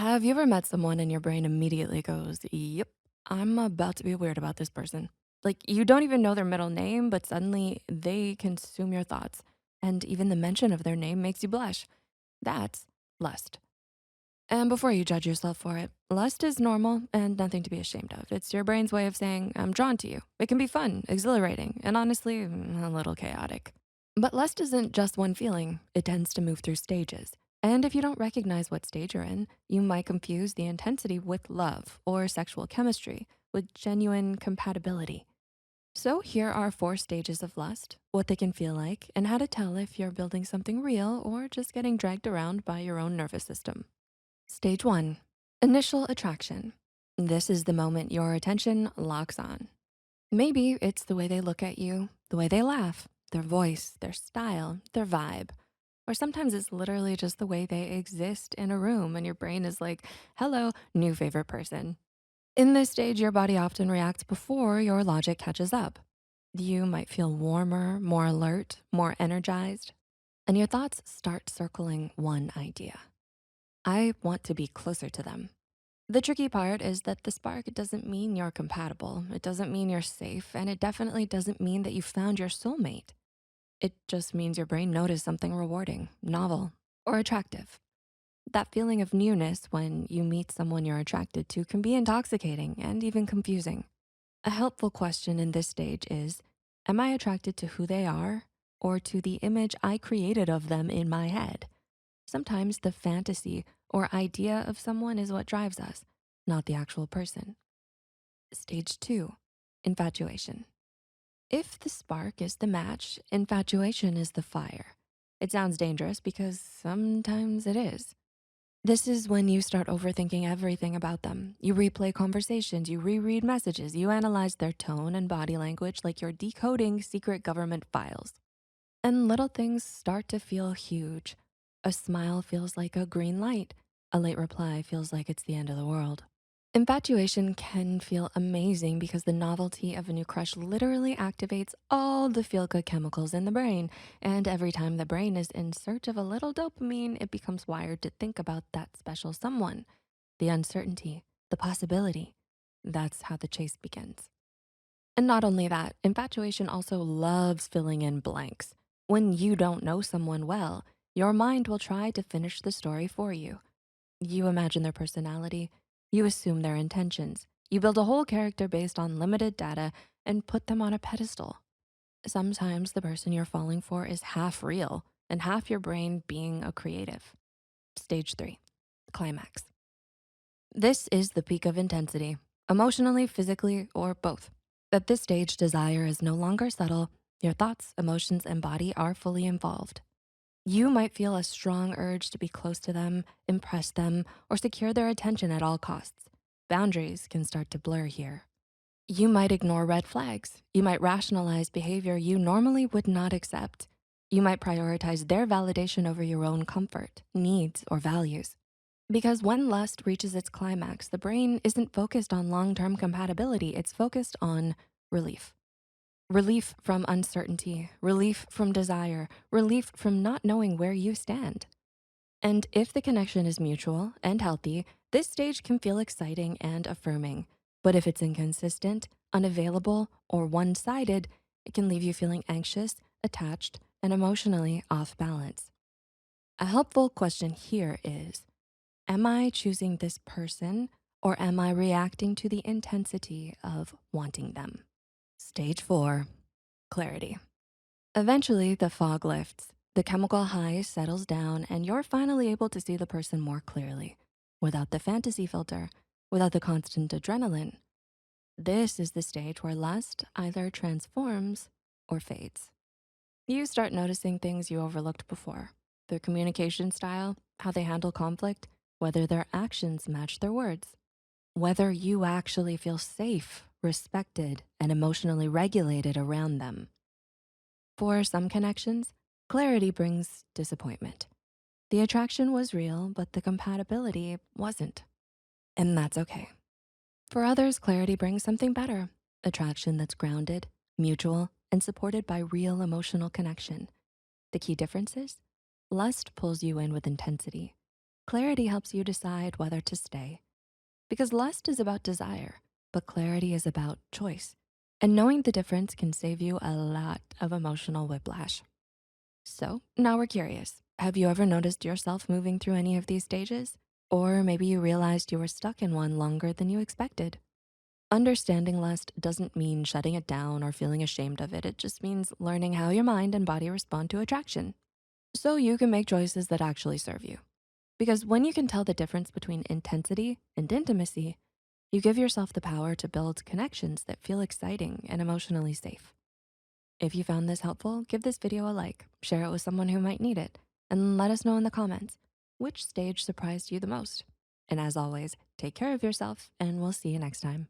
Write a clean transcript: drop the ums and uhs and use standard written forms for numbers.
Have you ever met someone and your brain immediately goes, yep, I'm about to be weird about this person? Like you don't even know their middle name, but suddenly they consume your thoughts. And even the mention of their name makes you blush. That's lust. And before you judge yourself for it, lust is normal and nothing to be ashamed of. It's your brain's way of saying, I'm drawn to you. It can be fun, exhilarating, and honestly, a little chaotic. But lust isn't just one feeling, it tends to move through stages. And if you don't recognize what stage you're in, you might confuse the intensity with love or sexual chemistry with genuine compatibility. So here are 4 stages of lust, what they can feel like, and how to tell if you're building something real or just getting dragged around by your own nervous system. Stage 1, initial attraction. This is the moment your attention locks on. Maybe it's the way they look at you, the way they laugh, their voice, their style, their vibe. Or sometimes it's literally just the way they exist in a room and your brain is like, hello, new favorite person. In this stage, your body often reacts before your logic catches up. You might feel warmer, more alert, more energized, and your thoughts start circling one idea. I want to be closer to them. The tricky part is that the spark doesn't mean you're compatible. It doesn't mean you're safe, and it definitely doesn't mean that you found your soulmate. It just means your brain noticed something rewarding, novel, or attractive. That feeling of newness when you meet someone you're attracted to can be intoxicating and even confusing. A helpful question in this stage is, am I attracted to who they are or to the image I created of them in my head? Sometimes the fantasy or idea of someone is what drives us, not the actual person. Stage 2, infatuation. If the spark is the match, infatuation is the fire. It sounds dangerous because sometimes it is. This is when you start overthinking everything about them. You replay conversations, you reread messages, you analyze their tone and body language like you're decoding secret government files. And little things start to feel huge. A smile feels like a green light. A late reply feels like it's the end of the world. Infatuation can feel amazing because the novelty of a new crush literally activates all the feel-good chemicals in the brain. And every time the brain is in search of a little dopamine, it becomes wired to think about that special someone, the uncertainty, the possibility. That's how the chase begins. And not only that, infatuation also loves filling in blanks. When you don't know someone well, your mind will try to finish the story for you. You imagine their personality, you assume their intentions, you build a whole character based on limited data and put them on a pedestal. Sometimes the person you're falling for is half real and half your brain being a creative. Stage 3, climax. This is the peak of intensity, emotionally, physically, or both. At this stage, desire is no longer subtle. Your thoughts, emotions, and body are fully involved. You might feel a strong urge to be close to them, impress them, or secure their attention at all costs. Boundaries can start to blur here. You might ignore red flags. You might rationalize behavior you normally would not accept. You might prioritize their validation over your own comfort, needs, or values. Because when lust reaches its climax, the brain isn't focused on long-term compatibility, it's focused on relief. Relief from uncertainty, relief from desire, relief from not knowing where you stand. And if the connection is mutual and healthy, this stage can feel exciting and affirming. But if it's inconsistent, unavailable, or one-sided, it can leave you feeling anxious, attached, and emotionally off balance. A helpful question here is, am I choosing this person or am I reacting to the intensity of wanting them? Stage 4, clarity. Eventually, the fog lifts, the chemical high settles down, and you're finally able to see the person more clearly, without the fantasy filter, without the constant adrenaline. This is the stage where lust either transforms or fades. You start noticing things you overlooked before, their communication style, how they handle conflict, whether their actions match their words, whether you actually feel safe, respected, and emotionally regulated around them. For some connections, clarity brings disappointment. The attraction was real, but the compatibility wasn't. And that's okay. For others, clarity brings something better, attraction that's grounded, mutual, and supported by real emotional connection. The key difference is, lust pulls you in with intensity. clarity helps you decide whether to stay. Because lust is about desire, but clarity is about choice. And knowing the difference can save you a lot of emotional whiplash. So now we're curious. Have you ever noticed yourself moving through any of these stages? Or maybe you realized you were stuck in one longer than you expected. Understanding lust doesn't mean shutting it down or feeling ashamed of it. It just means learning how your mind and body respond to attraction so you can make choices that actually serve you. Because when you can tell the difference between intensity and intimacy, you give yourself the power to build connections that feel exciting and emotionally safe. If you found this helpful, give this video a like, share it with someone who might need it, and let us know in the comments which stage surprised you the most. And as always, take care of yourself and we'll see you next time.